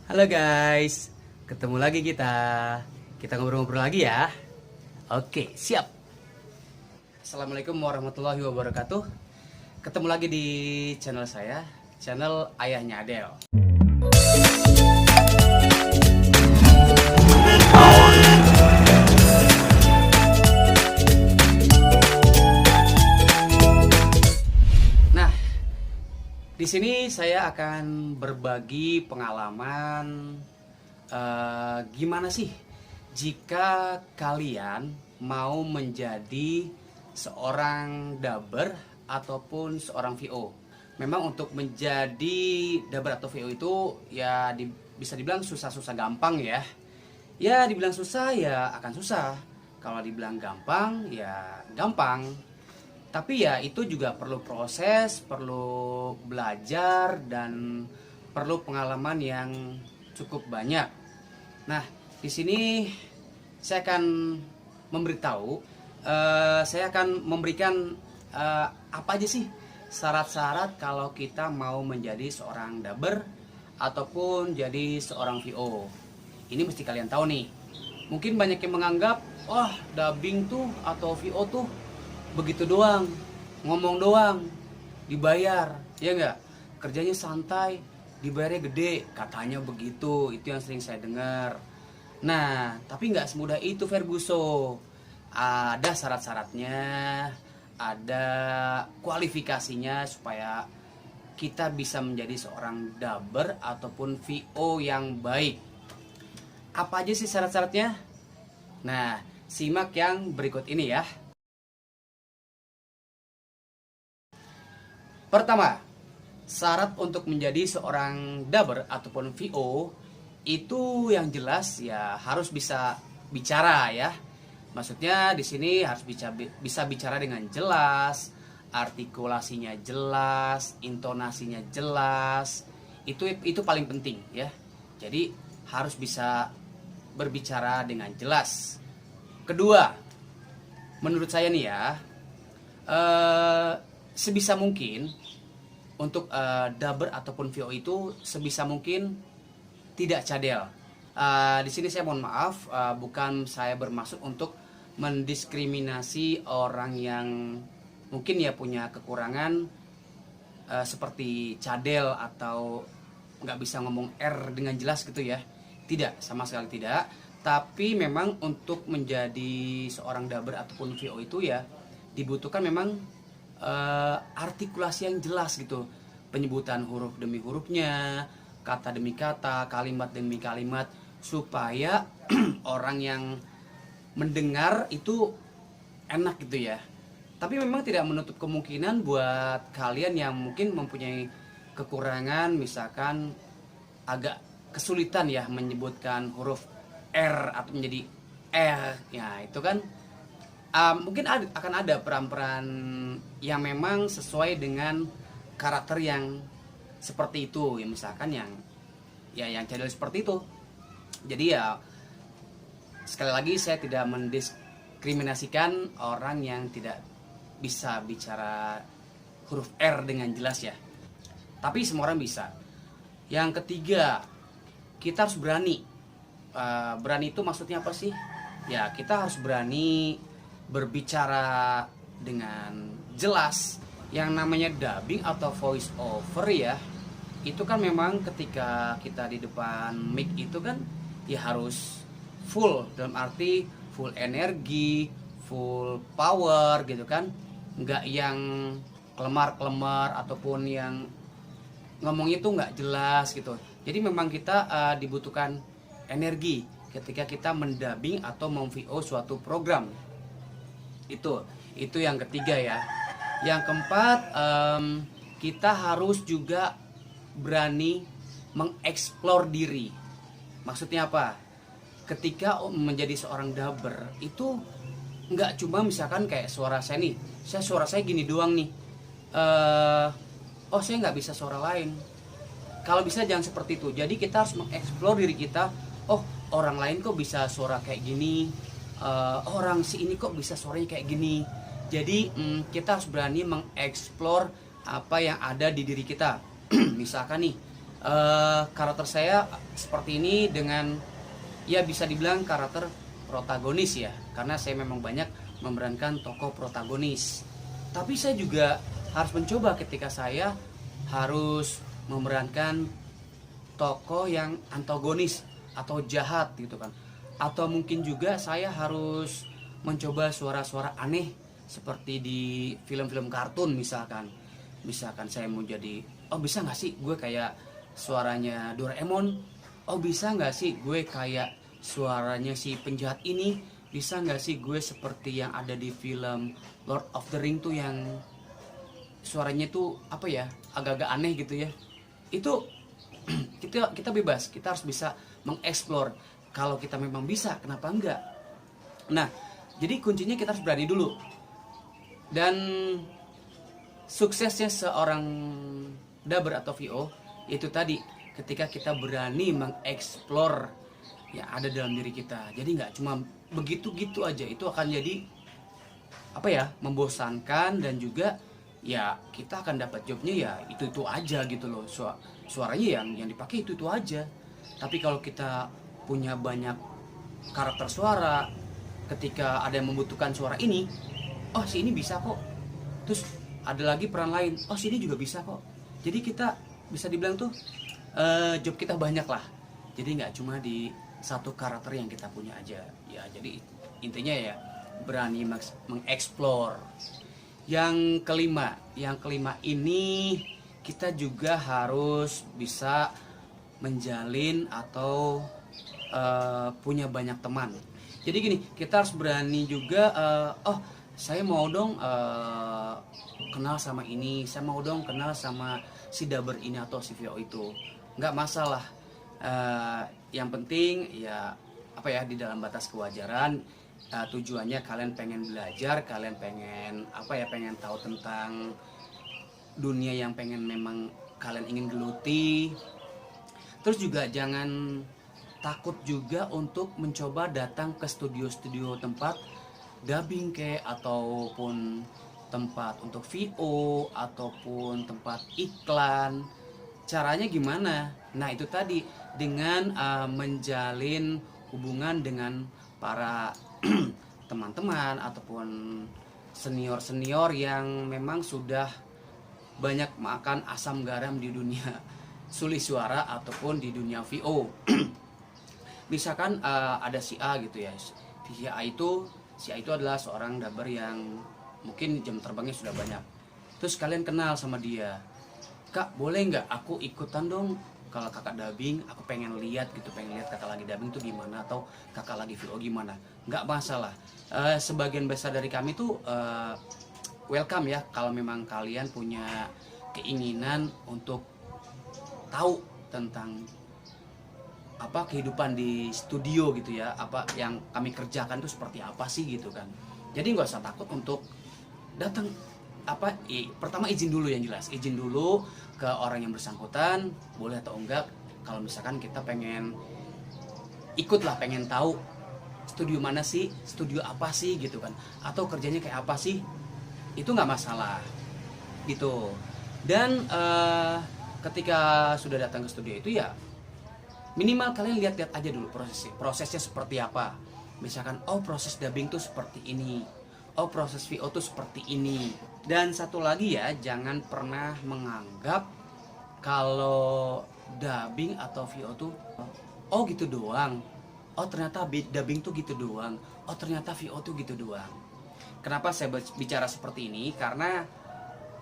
Halo guys, ketemu lagi kita. Kita ngobrol-ngobrol lagi ya. Oke, siap. Assalamualaikum warahmatullahi wabarakatuh. Ketemu lagi di channel saya, channel Ayahnya Adel. Nah, di sini saya akan berbagi pengalaman gimana sih jika kalian mau menjadi seorang dubber ataupun seorang VO. Memang untuk menjadi dubber atau VO itu ya bisa dibilang susah-susah gampang ya. Ya dibilang susah ya akan susah. Kalau dibilang gampang ya gampang. Tapi ya itu juga perlu proses, perlu belajar, dan perlu pengalaman yang cukup banyak. Nah, di sini saya akan memberitahu, saya akan memberikan apa aja sih syarat-syarat kalau kita mau menjadi seorang dubber ataupun jadi seorang VO. Ini mesti kalian tahu nih. Mungkin banyak yang menganggap, wah dubbing tuh atau VO tuh begitu doang, ngomong doang, dibayar, ya enggak? Kerjanya santai, dibayarnya gede, katanya begitu. Itu yang sering saya dengar. Nah, tapi nggak semudah itu Ferguso. Ada syarat-syaratnya, ada kualifikasinya supaya kita bisa menjadi seorang dubber ataupun VO yang baik. Apa aja sih syarat-syaratnya? Nah, simak yang berikut ini ya. Pertama, syarat untuk menjadi seorang dubber ataupun VO itu yang jelas ya harus bisa bicara ya. Maksudnya di sini harus bisa bicara dengan jelas, artikulasinya jelas, intonasinya jelas. Itu paling penting ya. Jadi harus bisa berbicara dengan jelas. Kedua, menurut saya nih ya, sebisa mungkin untuk dubber ataupun VO itu sebisa mungkin tidak cadel. Di sini saya mohon maaf, bukan saya bermaksud untuk mendiskriminasi orang yang mungkin ya punya kekurangan seperti cadel atau nggak bisa ngomong R dengan jelas gitu ya. Tidak, sama sekali tidak. Tapi memang untuk menjadi seorang dubber ataupun VO itu ya dibutuhkan memang artikulasi yang jelas gitu, penyebutan huruf demi hurufnya, kata demi kata, kalimat demi kalimat, supaya orang yang mendengar itu enak gitu ya. Tapi memang tidak menutup kemungkinan buat kalian yang mungkin mempunyai kekurangan, misalkan agak kesulitan ya menyebutkan huruf R atau menjadi R, ya itu kan mungkin akan ada peran-peran yang memang sesuai dengan karakter yang seperti itu ya, misalkan yang cadel seperti itu. Jadi ya sekali lagi saya tidak mendiskriminasikan orang yang tidak bisa bicara huruf R dengan jelas ya, tapi semua orang bisa. Yang ketiga, kita harus berani. Berani itu maksudnya apa sih? Ya kita harus berani berbicara dengan jelas. Yang namanya dubbing atau voice over ya, itu kan memang ketika kita di depan mic itu kan ya harus full, dalam arti full energi, full power gitu kan. Nggak yang kelemar-kelemar ataupun yang ngomongnya itu nggak jelas gitu. Jadi memang kita dibutuhkan energi ketika kita mendubbing atau mem-VO suatu program. Itu yang ketiga ya. Yang keempat, kita harus juga berani mengeksplor diri. Maksudnya apa? Ketika menjadi seorang dubber itu nggak cuma misalkan kayak suara saya nih, suara saya gini doang nih. Oh saya nggak bisa suara lain. Kalau bisa jangan seperti itu. Jadi kita harus mengeksplor diri kita. Oh orang lain kok bisa suara kayak gini. Orang si ini kok bisa suaranya kayak gini. Jadi kita harus berani mengeksplor apa yang ada di diri kita. Misalkan nih, Karakter saya seperti ini dengan, ya bisa dibilang karakter protagonis ya, karena saya memang banyak memerankan tokoh protagonis. Tapi saya juga harus mencoba ketika saya harus memerankan tokoh yang antagonis atau jahat gitu kan. Atau mungkin juga saya harus mencoba suara-suara aneh seperti di film-film kartun misalkan. Misalkan saya mau jadi, oh bisa nggak sih gue kayak suaranya Doraemon? Oh bisa nggak sih gue kayak suaranya si penjahat ini? Bisa nggak sih gue seperti yang ada di film Lord of the Ring tuh yang suaranya tuh apa ya, agak-agak aneh gitu ya. Itu kita bebas, kita harus bisa mengeksplor. Kalau kita memang bisa, kenapa enggak? Nah, jadi kuncinya kita harus berani dulu. Dan suksesnya seorang dubber atau VO itu tadi, ketika kita berani mengeksplor yang ada dalam diri kita. Jadi nggak cuma begitu-gitu aja, itu akan jadi apa ya, membosankan. Dan juga ya kita akan dapat jobnya ya itu aja gitu loh. Suaranya yang dipakai itu aja. Tapi kalau kita punya banyak karakter suara, ketika ada yang membutuhkan suara ini, oh si ini bisa kok, terus ada lagi peran lain, oh si ini juga bisa kok. Jadi kita bisa dibilang tuh job kita banyak lah. Jadi nggak cuma di satu karakter yang kita punya aja ya. Jadi intinya ya berani mengeksplor. Yang kelima ini kita juga harus bisa menjalin atau punya banyak teman. Jadi gini, kita harus berani juga, oh saya mau dong kenal sama ini, saya mau dong kenal sama si dubber ini atau si VO itu. Nggak masalah, yang penting ya apa ya, di dalam batas kewajaran. Tujuannya kalian pengen belajar, kalian pengen apa ya, pengen tahu tentang dunia yang pengen memang kalian ingin geluti. Terus juga jangan takut juga untuk mencoba datang ke studio-studio tempat dubbing ataupun tempat untuk VO ataupun tempat iklan. Caranya gimana? Nah itu tadi, dengan menjalin hubungan dengan para teman-teman ataupun senior-senior yang memang sudah banyak makan asam garam di dunia sulis suara ataupun di dunia VO. Misalkan ada si A gitu ya. Si A itu adalah seorang dubber yang mungkin jam terbangnya sudah banyak. Terus kalian kenal sama dia, Kak boleh nggak aku ikutan dong, kalau kakak dubbing aku pengen lihat gitu, pengen lihat kakak lagi dubbing tuh gimana, atau kakak lagi VO gimana. Nggak masalah. Sebagian besar dari kami tuh welcome ya, kalau memang kalian punya keinginan untuk tahu tentang apa kehidupan di studio gitu ya, apa yang kami kerjakan tuh seperti apa sih gitu kan. Jadi nggak usah takut untuk datang. Pertama izin dulu, yang jelas izin dulu ke orang yang bersangkutan, boleh atau enggak. Kalau misalkan kita pengen ikut lah, pengen tahu studio mana sih, studio apa sih gitu kan, atau kerjanya kayak apa sih, itu nggak masalah gitu. Dan ketika sudah datang ke studio itu ya minimal kalian lihat-lihat aja dulu prosesnya seperti apa. Misalkan oh proses dubbing tuh seperti ini, oh proses VO tuh seperti ini. Dan satu lagi ya, jangan pernah menganggap kalau dubbing atau VO tuh oh gitu doang, oh ternyata dubbing tuh gitu doang, oh ternyata VO tuh gitu doang. Kenapa saya bicara seperti ini? Karena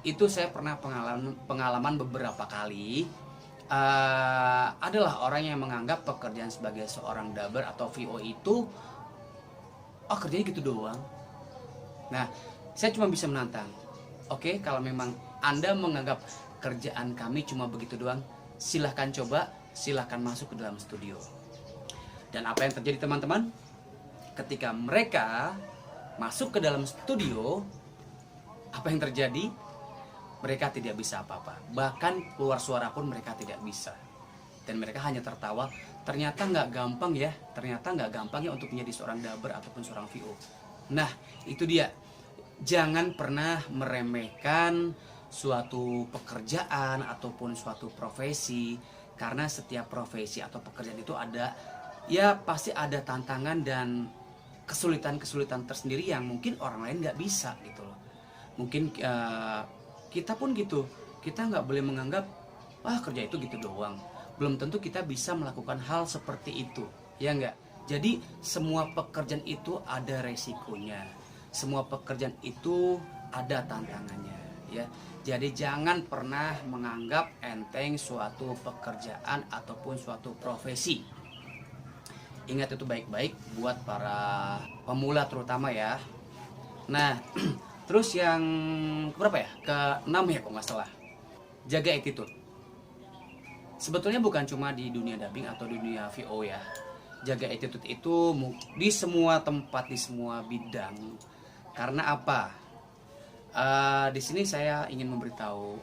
itu saya pernah pengalaman beberapa kali. Adalah orang yang menganggap pekerjaan sebagai seorang dubber atau VO itu oh kerjanya gitu doang. Nah saya cuma bisa menantang, oke, kalau memang Anda menganggap kerjaan kami cuma begitu doang, silahkan coba, silahkan masuk ke dalam studio. Dan apa yang terjadi teman-teman? Ketika mereka masuk ke dalam studio, apa yang terjadi? Mereka tidak bisa apa-apa. Bahkan keluar suara pun mereka tidak bisa. Dan mereka hanya tertawa. Ternyata nggak gampang ya. Ternyata nggak gampang ya untuk menjadi seorang dubber ataupun seorang VO. Nah, itu dia. Jangan pernah meremehkan suatu pekerjaan ataupun suatu profesi. Karena setiap profesi atau pekerjaan itu ada, ya pasti ada tantangan dan kesulitan-kesulitan tersendiri yang mungkin orang lain nggak bisa gitu loh. Mungkin kita pun gitu, kita nggak boleh menganggap kerja itu gitu doang. Belum tentu kita bisa melakukan hal seperti itu, ya nggak? Jadi semua pekerjaan itu ada resikonya, semua pekerjaan itu ada tantangannya, ya. Jadi jangan pernah menganggap enteng suatu pekerjaan ataupun suatu profesi. Ingat itu baik-baik buat para pemula terutama ya. Nah, terus yang berapa ya? Ke-6 ya kok nggak salah. Jaga attitude. Sebetulnya bukan cuma di dunia dubbing atau dunia VO ya. Jaga attitude itu di semua tempat, di semua bidang. Karena apa? Di sini saya ingin memberitahu,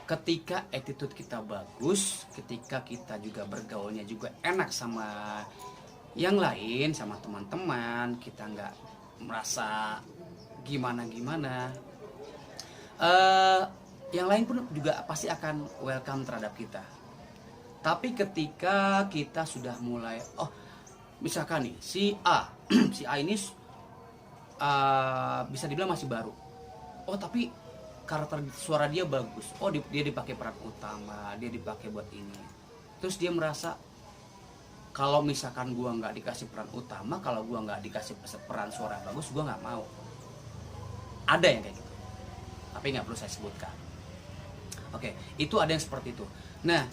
ketika attitude kita bagus, ketika kita juga bergaulnya juga enak sama yang lain, sama teman-teman, kita nggak merasa gimana-gimana, yang lain pun juga pasti akan welcome terhadap kita. Tapi ketika kita sudah mulai, misalkan nih si A, si A ini bisa dibilang masih baru. Tapi karakter suara dia bagus. Dia dipakai peran utama, dia dipakai buat ini. Terus dia merasa, kalau misalkan gua nggak dikasih peran utama, kalau gua nggak dikasih peran suara bagus, gua nggak mau. Ada yang kayak gitu, tapi nggak perlu saya sebutkan. Oke, itu ada yang seperti itu. Nah,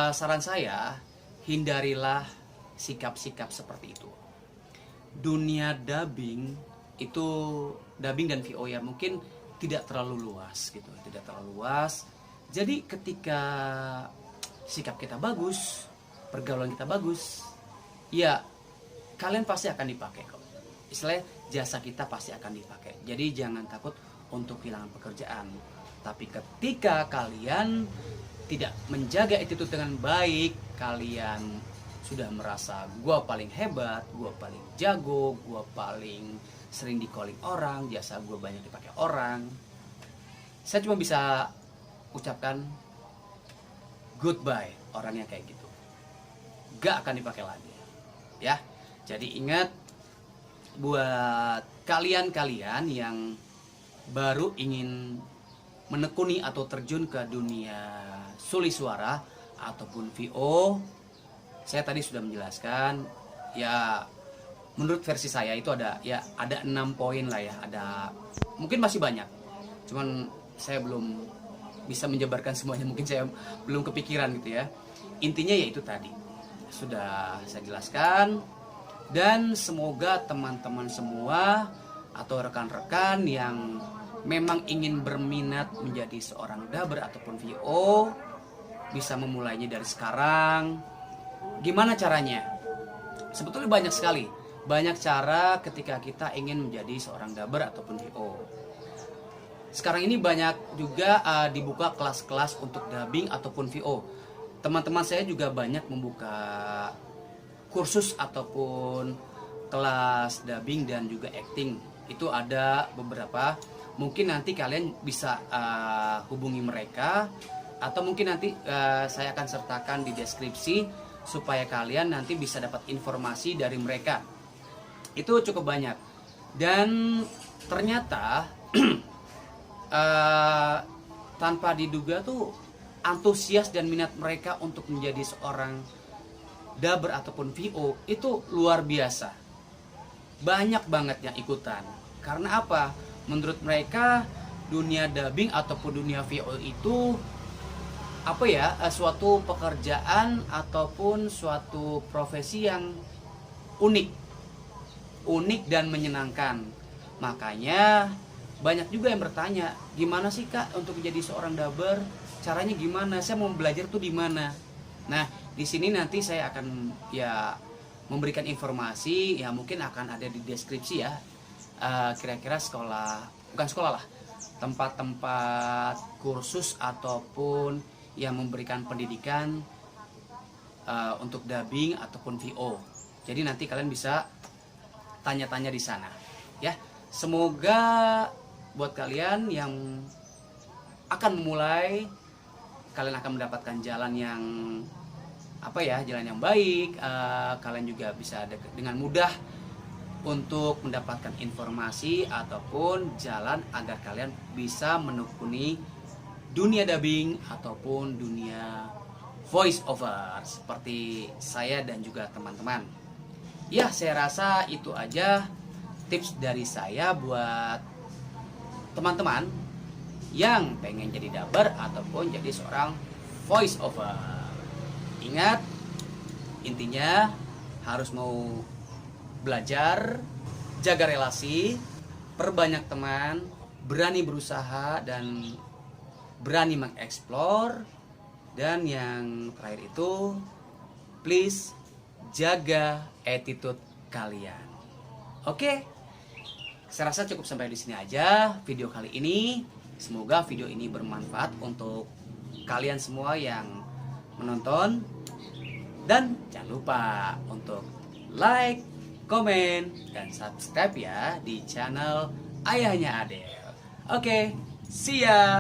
saran saya, hindarilah sikap-sikap seperti itu. Dunia dubbing itu, dubbing dan VO ya, mungkin tidak terlalu luas gitu, tidak terlalu luas. Jadi ketika sikap kita bagus, pergaulan kita bagus, ya kalian pasti akan dipakai kok. Istilahnya jasa kita pasti akan dipakai. Jadi jangan takut untuk kehilangan pekerjaan. Tapi ketika kalian tidak menjaga attitude dengan baik, kalian sudah merasa gua paling hebat, gua paling jago, gua paling sering di calling orang, jasa gue banyak dipakai orang, saya cuma bisa ucapkan goodbye orang yang kayak gitu, gak akan dipakai lagi ya. Jadi ingat, buat kalian-kalian yang baru ingin menekuni atau terjun ke dunia suli suara ataupun VO, saya tadi sudah menjelaskan ya. Menurut versi saya itu ada 6 poin lah ya. Ada, mungkin masih banyak, cuman saya belum bisa menjabarkan semuanya, mungkin saya belum kepikiran gitu ya. Intinya ya itu tadi sudah saya jelaskan. Dan semoga teman-teman semua atau rekan-rekan yang memang ingin berminat menjadi seorang dubber ataupun VO bisa memulainya dari sekarang. Gimana caranya? Sebetulnya banyak sekali. Banyak cara ketika kita ingin menjadi seorang dubber ataupun VO. Sekarang ini banyak juga dibuka kelas-kelas untuk dubbing ataupun VO. Teman-teman saya juga banyak membuka kursus ataupun kelas dubbing dan juga acting. Itu ada beberapa. Mungkin nanti kalian bisa hubungi mereka, atau mungkin nanti saya akan sertakan di deskripsi supaya kalian nanti bisa dapat informasi dari mereka. Itu cukup banyak. Dan ternyata tanpa diduga tuh antusias dan minat mereka untuk menjadi seorang dubber ataupun VO itu luar biasa. Banyak banget yang ikutan. Karena apa? Menurut mereka dunia dubbing ataupun dunia VO itu suatu pekerjaan ataupun suatu profesi yang unik dan menyenangkan. Makanya banyak juga yang bertanya, gimana sih Kak untuk menjadi seorang dubber? Caranya gimana? Saya mau belajar tuh di mana? Nah, di sini nanti saya akan memberikan informasi, mungkin akan ada di deskripsi ya. Kira-kira bukan sekolah lah, tempat-tempat kursus ataupun yang memberikan pendidikan untuk dubbing ataupun VO. Jadi nanti kalian bisa tanya-tanya di sana ya. Semoga buat kalian yang akan memulai kalian akan mendapatkan jalan yang jalan yang baik. Kalian juga bisa dengan mudah untuk mendapatkan informasi ataupun jalan agar kalian bisa menekuni dunia dubbing ataupun dunia voice over seperti saya dan juga teman-teman. Ya, saya rasa itu aja tips dari saya buat teman-teman yang pengen jadi dubber ataupun jadi seorang voice over. Ingat, intinya harus mau belajar, jaga relasi, perbanyak teman, berani berusaha dan berani mengeksplor, dan yang terakhir itu please jaga attitude kalian. Oke, saya rasa cukup sampai di sini aja video kali ini. Semoga video ini bermanfaat untuk kalian semua yang menonton, dan jangan lupa untuk like, komen, dan subscribe ya di channel Ayahnya Adel. Oke, see ya.